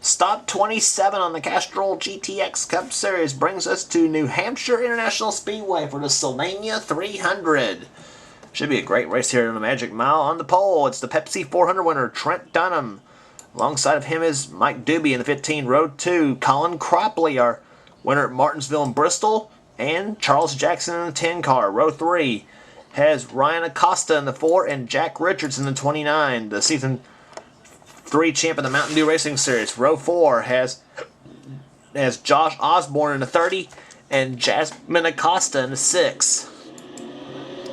Stop 27 on the Castrol GTX Cup Series brings us to New Hampshire International Speedway for the Sylvania 300. Should be a great race here in the Magic Mile. On the pole, it's the Pepsi 400 winner, Trent Dunham. Alongside of him is Mike Doobie in the 15. Row 2, Colin Cropley, our winner at Martinsville and Bristol. And Charles Jackson in the 10 car. Row 3 has Ryan Acosta in the 4 and Jack Richards in the 29. The season 3 champ of the Mountain Dew Racing Series. Row 4 has Josh Osborne in the 30 and Jasmine Acosta in the 6.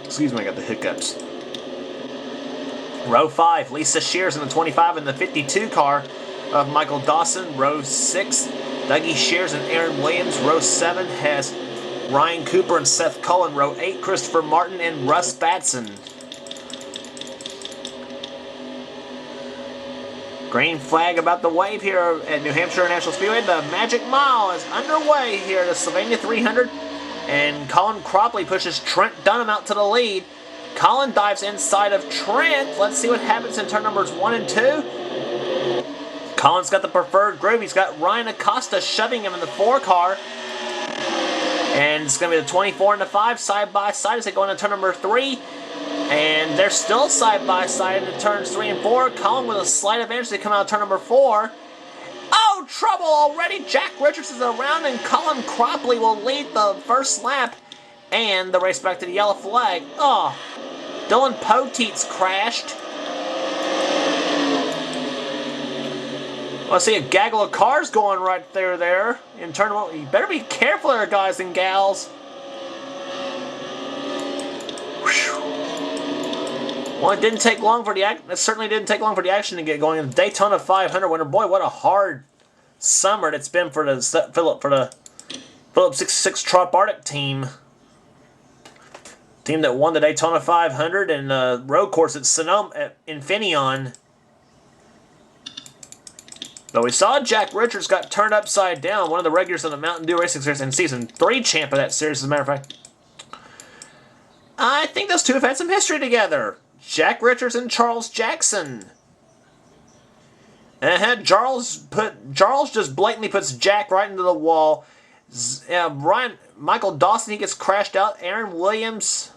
Excuse me, I got the hiccups. Row 5, Lisa Shears in the 25 and the 52 car of Michael Dawson. Row 6, Dougie Shears and Aaron Williams. Row 7 has Ryan Cooper and Seth Cullen. Row 8, Christopher Martin and Russ Batson. Green flag about the wave here at New Hampshire International Speedway. The Magic Mile is underway here at the Sylvania 300. And Colin Cropley pushes Trent Dunham out to the lead. Colin dives inside of Trent. Let's see what happens in turn numbers 1 and 2. Colin's got the preferred groove. He's got Ryan Acosta shoving him in the 4 car. And it's going to be the 24 and the 5 side by side as they go into turn number 3. And they're still side by side in turns 3 and 4. Colin with a slight advantage. They come out of turn number 4. Oh, trouble already. Jack Richards is around and Colin Cropley will lead the first lap. And the race back to the yellow flag. Oh, Dylan Poteet's crashed. I see a gaggle of cars going right there in turn 1. You better be careful there, guys and gals. Well, it didn't take long for it certainly didn't take long for the action to get going. The Daytona 500 winner. Boy, what a hard summer it's been for the Phillips 66 Trop Arctic team. Team that won the Daytona 500 and the road course at Sonoma at Infineon. But we saw Jack Richards got turned upside down, one of the regulars of the Mountain Dew Racing Series and Season 3 champ of that series, as a matter of fact. I think those two have had some history together. Jack Richards and Charles Jackson. And Charles just blatantly puts Jack right into the wall. Michael Dawson, he gets crashed out. Aaron Williams.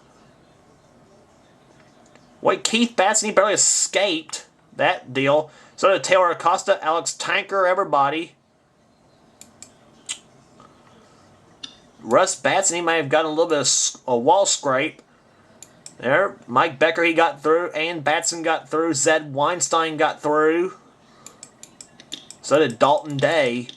Wait, Keith Batson, he barely escaped that deal. So did Taylor Acosta, Alex Tanker, everybody. Russ Batson, he may have gotten a little bit of a wall scrape. There, Mike Becker, he got through. Ian Batson got through. Zed Weinstein got through. So did Dalton Day.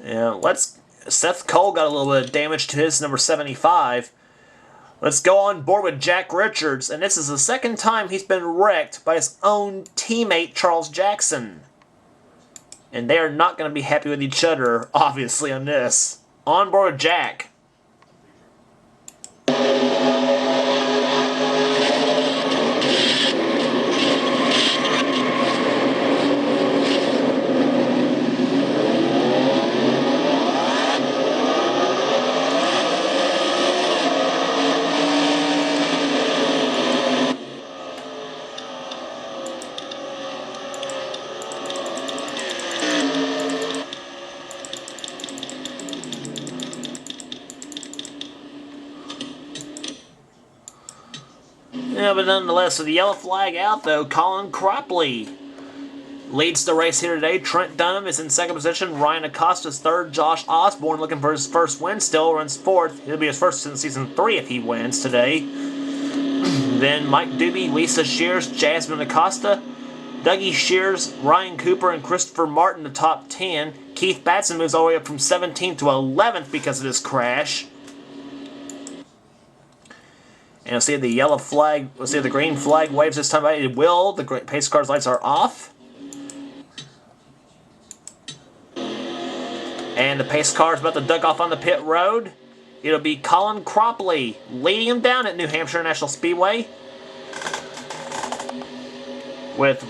Yeah, Seth Cole got a little bit of damage to his number 75. Let's go on board with Jack Richards, and this is the second time he's been wrecked by his own teammate, Charles Jackson. And they are not going to be happy with each other, obviously, on this. On board with Jack. Yeah, but nonetheless, with the yellow flag out, though, Colin Cropley leads the race here today. Trent Dunham is in second position. Ryan Acosta's third. Josh Osborne looking for his first win still, runs fourth. It'll be his first in Season 3 if he wins today. Then Mike Doobie, Lisa Shears, Jasmine Acosta, Dougie Shears, Ryan Cooper, and Christopher Martin, the top 10. Keith Batson moves all the way up from 17th to 11th because of this crash. And you'll see the yellow flag, we'll see the green flag waves this time. It will. The pace car's lights are off. And the pace car is about to duck off on the pit road. It'll be Colin Cropley leading him down at New Hampshire National Speedway. With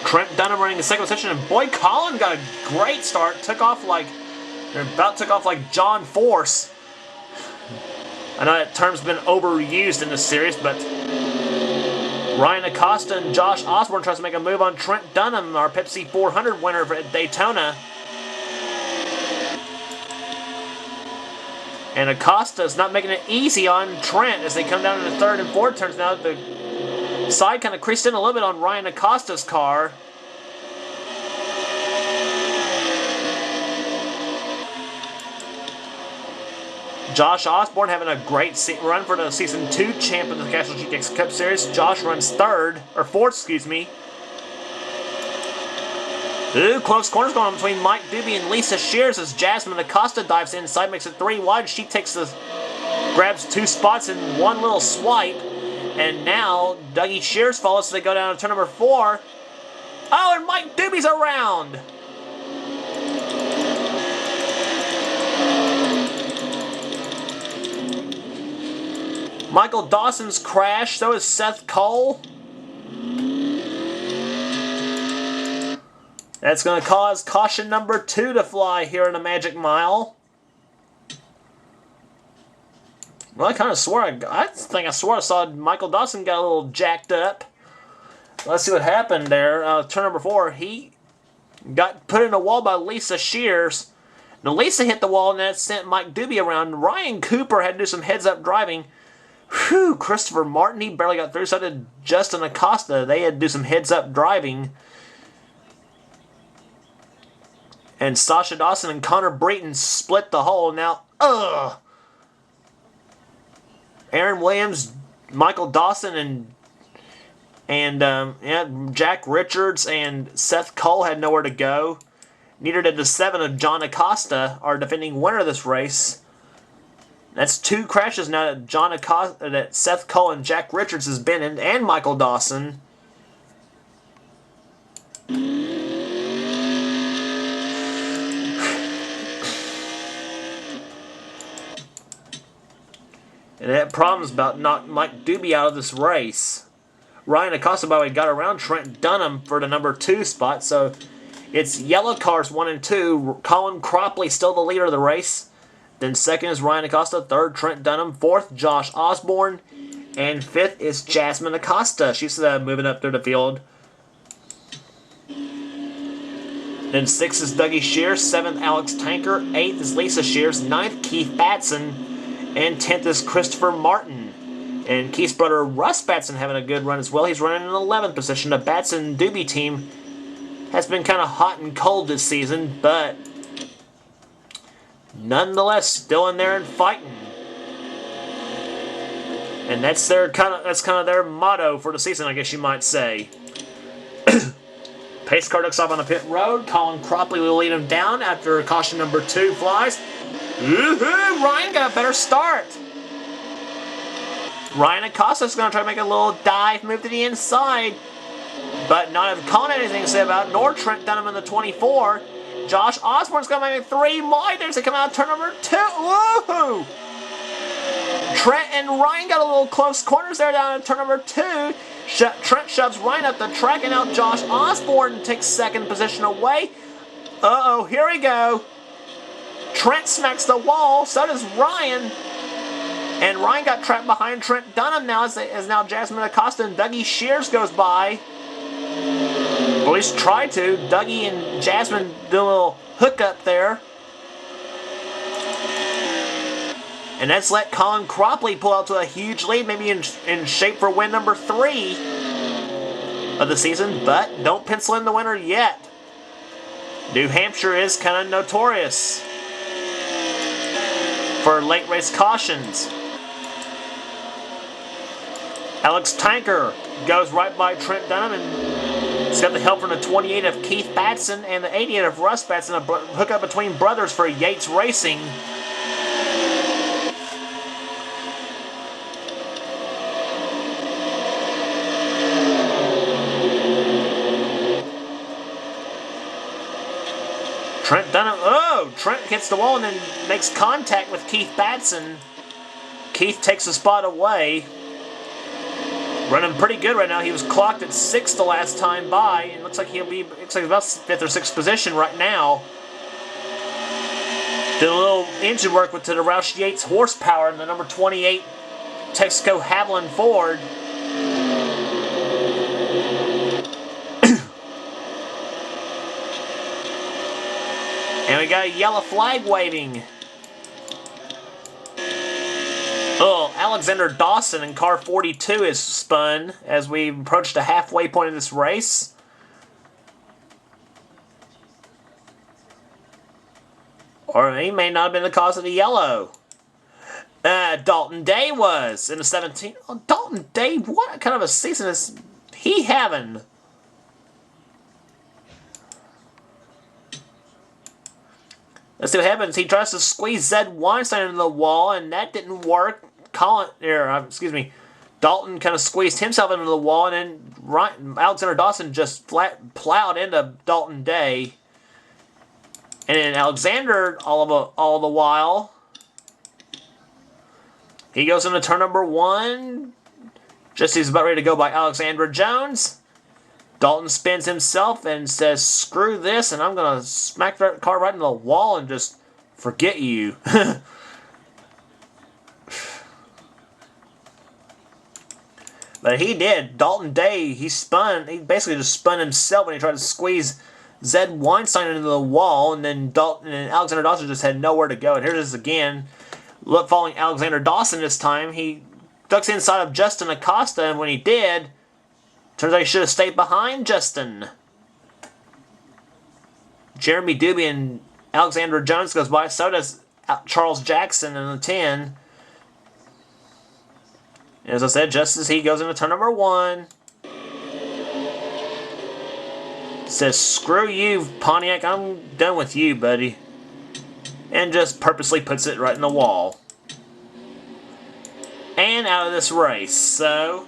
Trent Dunham running the second position, and boy, Colin got a great start. Took off like John Force. I know that term's been overused in this series, but Ryan Acosta and Josh Osborne tries to make a move on Trent Dunham, our Pepsi 400 winner at Daytona. And Acosta's not making it easy on Trent as they come down to the third and fourth turns. Now the side kind of creased in a little bit on Ryan Acosta's car. Josh Osborne having a great run for the Season 2 champ of the Castrol GTX Cup Series. Josh runs fourth, excuse me. Ooh, close corners going on between Mike Doobie and Lisa Shears as Jasmine Acosta dives inside, makes it 3 wide. She grabs 2 spots in one little swipe. And now Dougie Shears follows as they go down to turn number 4. Oh, and Mike Doobie's around. Michael Dawson's crashed, so is Seth Cole. That's going to cause caution number 2 to fly here in the Magic Mile. Well, I kind of swore, I think I swore I saw Michael Dawson got a little jacked up. Let's see what happened there. Turn number 4, he got put in a wall by Lisa Shears. Now, Lisa hit the wall and that sent Mike Doobie around. Ryan Cooper had to do some heads-up driving. Whew, Christopher Martin, he barely got through. So did Justin Acosta. They had to do some heads-up driving. And Sasha Dawson and Connor Breton split the hole. Now, Aaron Williams, Michael Dawson, and Jack Richards and Seth Cole had nowhere to go. Neither did the 7 of John Acosta, our defending winner of this race. That's 2 crashes now that Seth Cole and Jack Richards has been in, and Michael Dawson. And it had problems about knocking Mike Doobie out of this race. Ryan Acosta, by the way, got around Trent Dunham for the number 2 spot. So it's yellow cars 1 and 2. Colin Cropley still the leader of the race. Then second is Ryan Acosta. Third, Trent Dunham. Fourth, Josh Osborne. And fifth is Jasmine Acosta. She's moving up through the field. Then 6th is Dougie Shears. 7th, Alex Tanker. 8th is Lisa Shears. 9th, Keith Batson. And 10th is Christopher Martin. And Keith's brother Russ Batson having a good run as well. He's running in 11th position. The Batson Doobie team has been kind of hot and cold this season, but nonetheless still in there and fighting. And that's kind of their motto for the season, I guess you might say. Pace car looks off on the pit road. Colin Cropley will lead him down after caution number 2 flies. Woohoo! Ryan got a better start. Ryan Acosta's going to try to make a little dive move to the inside, but not have Colin anything to say about it, nor Trent Dunham in the 24. Josh Osborne's going to make 3 wide as they come out of turn number 2. Woohoo! Trent and Ryan got a little close corners there down at turn number 2. Trent shoves Ryan up the track, and now Josh Osborne takes second position away. Uh-oh, here we go. Trent smacks the wall, so does Ryan. And Ryan got trapped behind Trent Dunham now as now Jasmine Acosta and Dougie Shears goes by. Or at least try to. Dougie and Jasmine do a little hookup there. And that's let Colin Cropley pull out to a huge lead, maybe in shape for win number 3 of the season, but don't pencil in the winner yet. New Hampshire is kind of notorious for late race cautions. Alex Tanker goes right by Trent Dunham, and he's got the help from the 28 of Keith Batson and the 88 of Russ Batson, a hookup between brothers for Yates Racing. Trent Dunham, Trent hits the wall and then makes contact with Keith Batson. Keith takes the spot away. Running pretty good right now. He was clocked at 6th the last time by, and looks like he's about 5th or 6th position right now. Did a little engine work to the Roush Yates horsepower in the number 28 Texaco Haviland Ford. And we got a yellow flag waving. Oh, Alexander Dawson in car 42 is spun as we approach the halfway point of this race. Or he may not have been the cause of the yellow. Dalton Day was in the 17. Oh, Dalton Day, what kind of a season is he having? Let's see what happens. He tries to squeeze Zed Weinstein into the wall, and that didn't work. Dalton kind of squeezed himself into the wall, and then Alexander Dawson just flat plowed into Dalton Day. And then Alexander, all the while, he goes into turn number 1. Just as he's about ready to go by Alexandra Jones. Dalton spins himself and says, "Screw this, and I'm going to smack that car right into the wall and just forget you." But he did. Dalton Day, he basically just spun himself when he tried to squeeze Zed Weinstein into the wall, and then Alexander Dawson just had nowhere to go. And here it is again. Following Alexander Dawson this time, he ducks inside of Justin Acosta, and when he did, turns out he should have stayed behind Justin. Jeremy Doobie and Alexander Jones goes by. So does Charles Jackson in the 10. And as I said, just as he goes into turn number 1, says, "Screw you, Pontiac. I'm done with you, buddy." And just purposely puts it right in the wall. And out of this race. So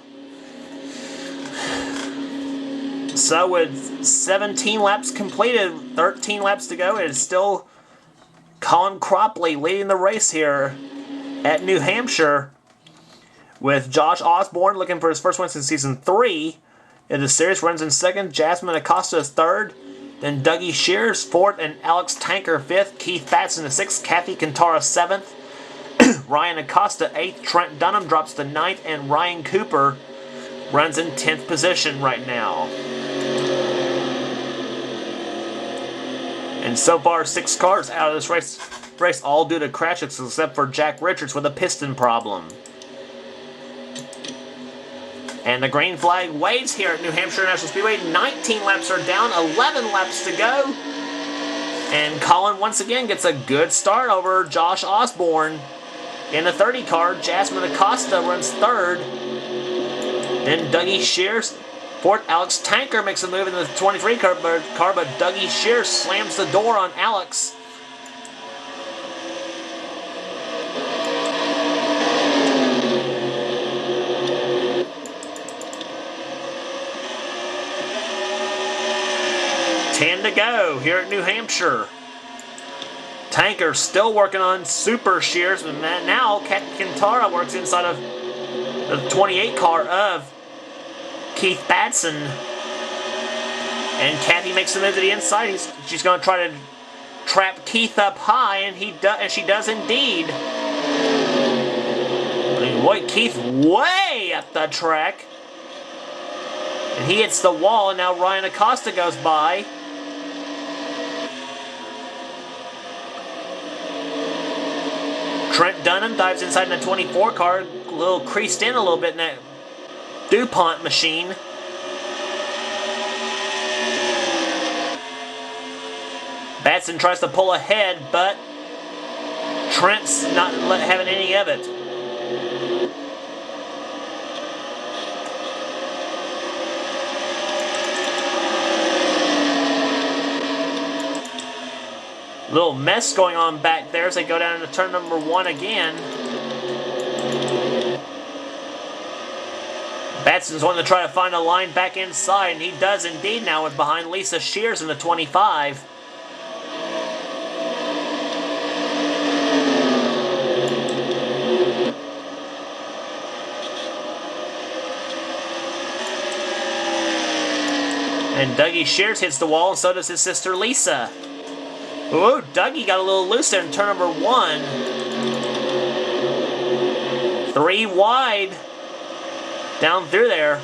with 17 laps completed, 13 laps to go, it is still Colin Cropley leading the race here at New Hampshire, with Josh Osborne looking for his first win since season 3 in the series. Runs in 2nd, Jasmine Acosta is 3rd, then Dougie Shears 4th, and Alex Tanker 5th, Keith Batson is 6th, Kathy Kantara 7th, Ryan Acosta 8th, Trent Dunham drops to 9th, and Ryan Cooper runs in 10th position right now. And so far, 6 cars out of this race all due to crashes except for Jack Richards with a piston problem. And the green flag waves here at New Hampshire International Speedway. 19 laps are down, 11 laps to go. And Colin once again gets a good start over Josh Osborne. In the 30 car, Jasmine Acosta runs 3rd. Then Dougie Shears 4th. Alex Tanker makes a move in the 23 car, but Dougie Shears slams the door on Alex. To go here at New Hampshire. Tanker still working on Super Shears, but now Kathy Kantara works inside of the 28 car of Keith Batson. And Kathy makes the move to the inside. She's going to try to trap Keith up high, and she does indeed. Boy, Keith way up the track. And he hits the wall, and now Ryan Acosta goes by. Trent Dunham dives inside in the 24 car, a little creased in a little bit in that DuPont machine. Batson tries to pull ahead, but Trent's not having any of it. Little mess going on back there as they go down into turn number 1 again. Batson's wanting to try to find a line back inside, and he does indeed now with behind Lisa Shears in the 25. And Dougie Shears hits the wall, and so does his sister Lisa. Ooh, Dougie got a little loose there in turn number 1. 3 wide. Down through there.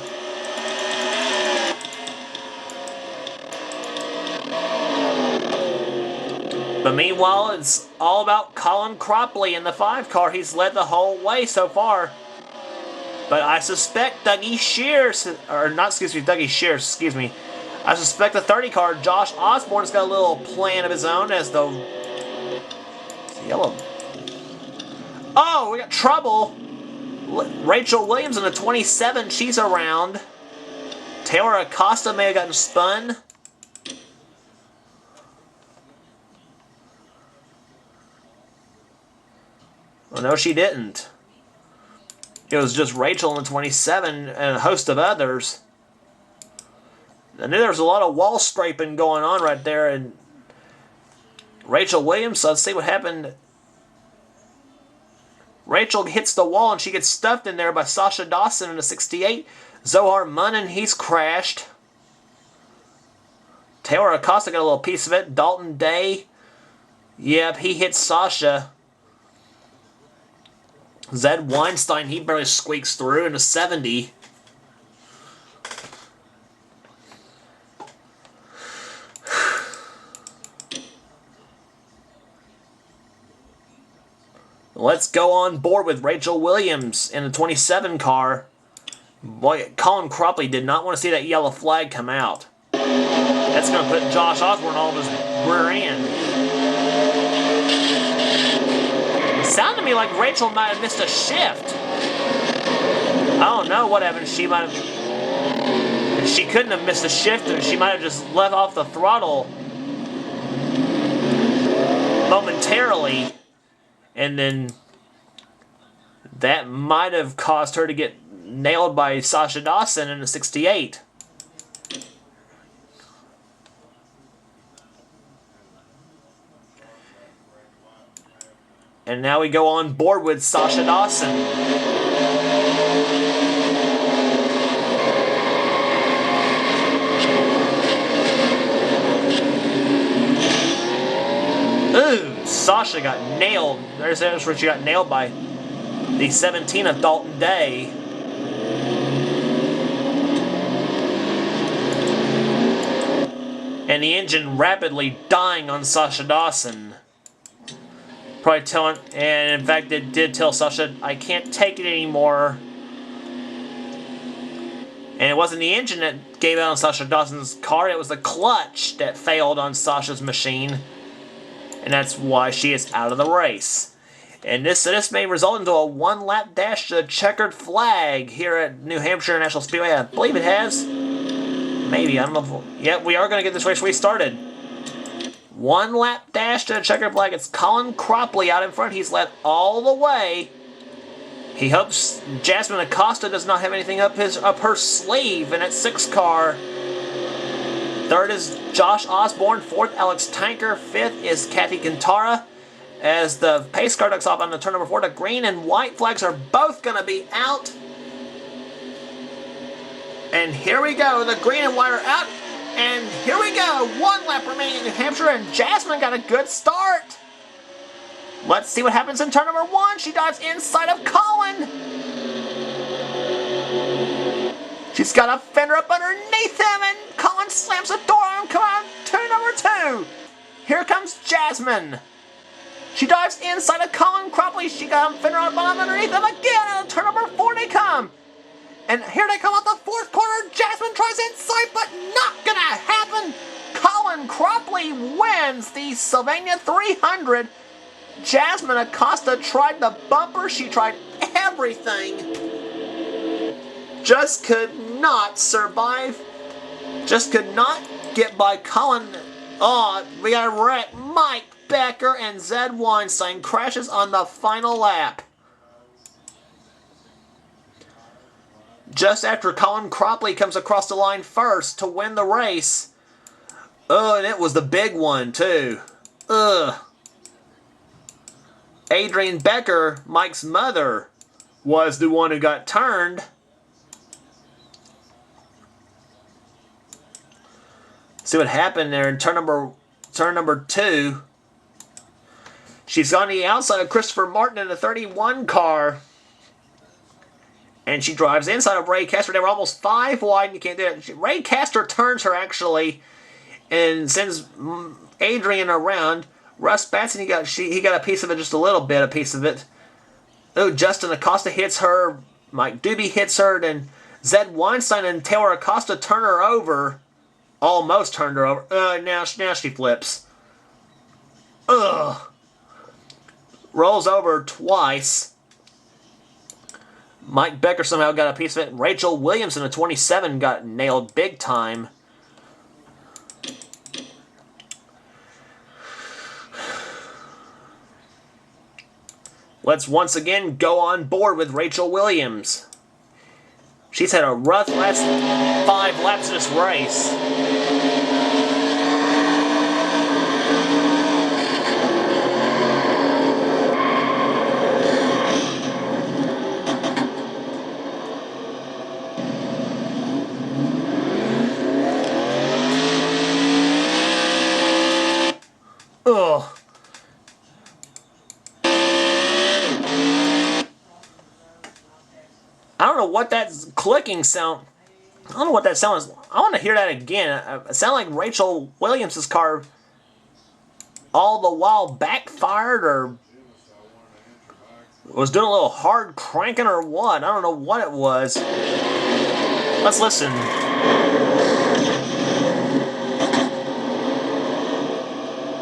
But meanwhile, it's all about Colin Cropley in the 5 car. He's led the whole way so far. But I suspect Dougie Shears, or not, excuse me, Dougie Shears, excuse me. I suspect the 30 car, Josh Osborne's got a little plan of his own as the yellow. Oh, we got trouble. Rachel Williams in the 27, she's around. Taylor Acosta may have gotten spun. Well, no, she didn't. It was just Rachel in the 27 and a host of others. I knew there was a lot of wall scraping going on right there. And Rachel Williams, so let's see what happened. Rachel hits the wall and she gets stuffed in there by Sasha Dawson in a 68. Zohar Munnan, he's crashed. Taylor Acosta got a little piece of it. Dalton Day, yep, he hits Sasha. Zed Weinstein, he barely squeaks through in a 70. Let's go on board with Rachel Williams in the 27 car. Boy, Colin Cropley did not want to see that yellow flag come out. That's going to put Josh Osborne all of his rear end. It sounded to me like Rachel might have missed a shift. I don't know what happened. She might have... She couldn't have missed a shift, or she might have just let off the throttle momentarily. And then that might have caused her to get nailed by Sasha Dawson in a 68. And now we go on board with Sasha Dawson. Ooh, Sasha got nailed. There's where she got nailed by the 17 of Dalton Day. And the engine rapidly dying on Sasha Dawson. Probably telling, and in fact it did tell Sasha, I can't take it anymore. And it wasn't the engine that gave out on Sasha Dawson's car, it was the clutch that failed on Sasha's machine. And that's why she is out of the race. And this may result into a one-lap dash to the checkered flag here at New Hampshire International Speedway. I believe it has. Maybe, I don't know. Yeah, we are going to get this race restarted. One-lap dash to the checkered flag. It's Colin Cropley out in front. He's led all the way. He hopes Jasmine Acosta does not have anything up her sleeve in that 6 car. Third is Josh Osborne. Fourth, Alex Tanker. Fifth is Kathy Quintara. As the pace car ducks off on the turn number 4, the green and white flags are both going to be out. And here we go. The green and white are out. And here we go. 1 lap remaining in New Hampshire, and Jasmine got a good start. Let's see what happens in turn number 1. She dives inside of Colin. She's got a fender up underneath him, and Colin slams the door on him. Come on, turn number 2. Here comes Jasmine. She dives inside of Colin Cropley. She got a fender up underneath him again, and turn number 4 they come. And here they come out the 4th corner. Jasmine tries inside, but not gonna happen. Colin Cropley wins the Sylvania 300. Jasmine Acosta tried the bumper. She tried everything. Just could not survive. Just could not get by Colin. Oh, we got a wreck. Mike Becker and Zed Weinstein crashes on the final lap. Just after Colin Cropley comes across the line first to win the race. Oh, and it was the big one, too. Ugh. Adrienne Becker, Mike's mother, was the one who got turned. See what happened there in turn number 2. She's on the outside of Christopher Martin in the 31 car. And she drives inside of Ray Castor. They were almost 5 wide, and you can't do it. Ray Castor turns her, actually, and sends Adrian around. Russ Batson, he got a piece of it, just a little bit, a piece of it. Oh, Justin Acosta hits her. Mike Doobie hits her. Then Zed Weinstein and Taylor Acosta turn her over. Almost turned her over. Now she flips. Ugh. Rolls over twice. Mike Becker somehow got a piece of it. Rachel Williams in the 27 got nailed big time. Let's once again go on board with Rachel Williams. She's had a rough last 5 laps of this race. Ugh. I don't know what that clicking sound. I don't know what that sound is. I want to hear that again. It sounded like Rachel Williams' car all the while backfired or was doing a little hard cranking or what. I don't know what it was. Let's listen.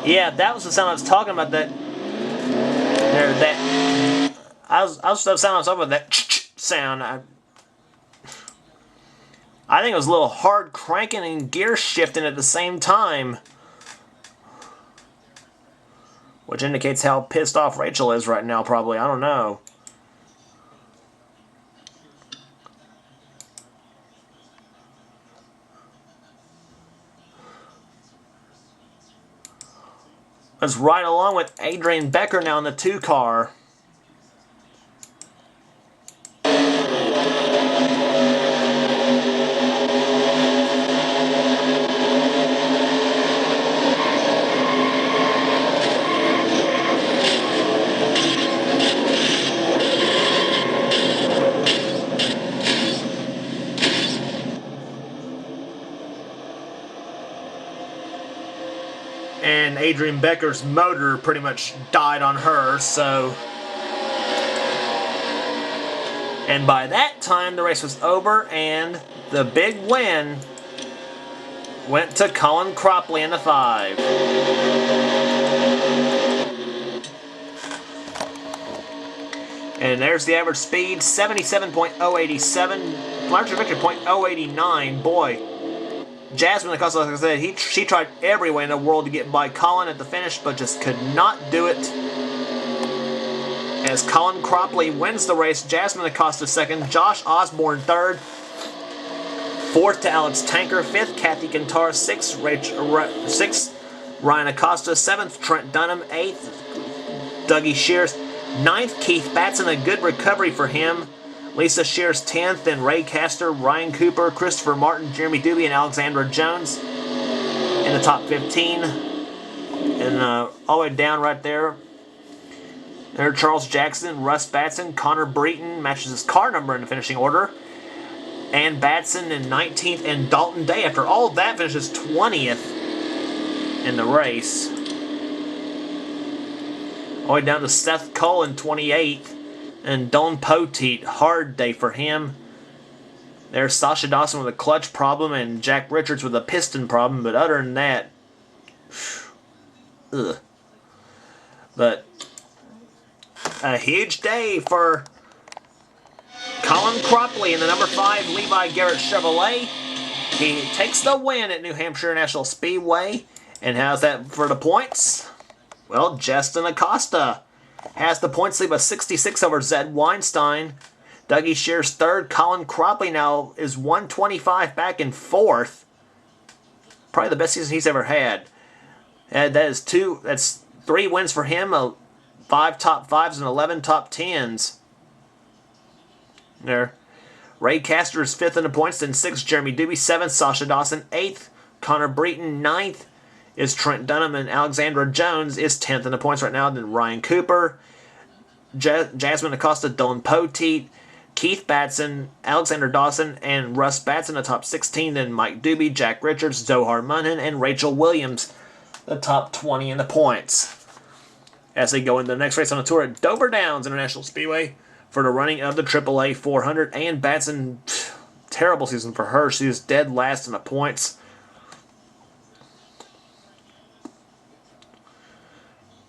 Yeah, that was the sound I was talking about. That was the sound I was talking about. That sound. I think it was a little hard cranking and gear shifting at the same time, which indicates how pissed off Rachel is right now. Probably, I don't know. Let's ride along with Adrian Becker now in the 2 car. And Adrian Becker's motor pretty much died on her, so... And by that time, the race was over, and the big win went to Colin Cropley in the 5. And there's the average speed, 77.087, larger victory 0.089. Boy, Jasmine Acosta, like I said, she tried every way in the world to get by Colin at the finish, but just could not do it. As Colin Cropley wins the race, Jasmine Acosta second, Josh Osborne third, fourth to Alex Tanker, fifth Kathy Cantar, sixth Ryan Acosta, seventh Trent Dunham, eighth Dougie Shears, ninth Keith Batson, a good recovery for him. Lisa Shears 10th, and Ray Castor, Ryan Cooper, Christopher Martin, Jeremy Doobie, and Alexandra Jones in the top 15. And all the way down right there, Charles Jackson, Russ Batson, Connor Breton matches his car number in the finishing order. And Batson in 19th, and Dalton Day, after all of that, finishes 20th in the race. All the way down to Seth Cole in 28th. And Don Poteet, hard day for him. There's Sasha Dawson with a clutch problem and Jack Richards with a piston problem. But other than that, ugh. But a huge day for Colin Cropley in the number 5 Levi Garrett Chevrolet. He takes the win at New Hampshire International Speedway. And how's that for the points? Well, Justin Acosta has the points lead of 66 over Zed Weinstein. Dougie Shears third. Colin Cropley now is 125 back in fourth. Probably the best season he's ever had. And that's 3 wins for him, 5 top 5s and 11 top 10s. There. Ray Castor is 5th in the points, then 6th Jeremy Doobie, 7th Sasha Dawson, 8th Connor Breton, 9th is Trent Dunham, and Alexandra Jones is 10th in the points right now. Then Ryan Cooper, Jasmine Acosta, Dylan Poteet, Keith Batson, Alexander Dawson, and Russ Batson, the top 16. Then Mike Doobie, Jack Richards, Zohar Munhan, and Rachel Williams, the top 20 in the points. As they go into the next race on the tour at Dover Downs International Speedway for the running of the AAA 400. And Batson, terrible season for her. She was dead last in the points.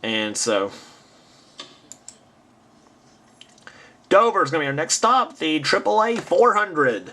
And so Dover is going to be our next stop, the AAA 400.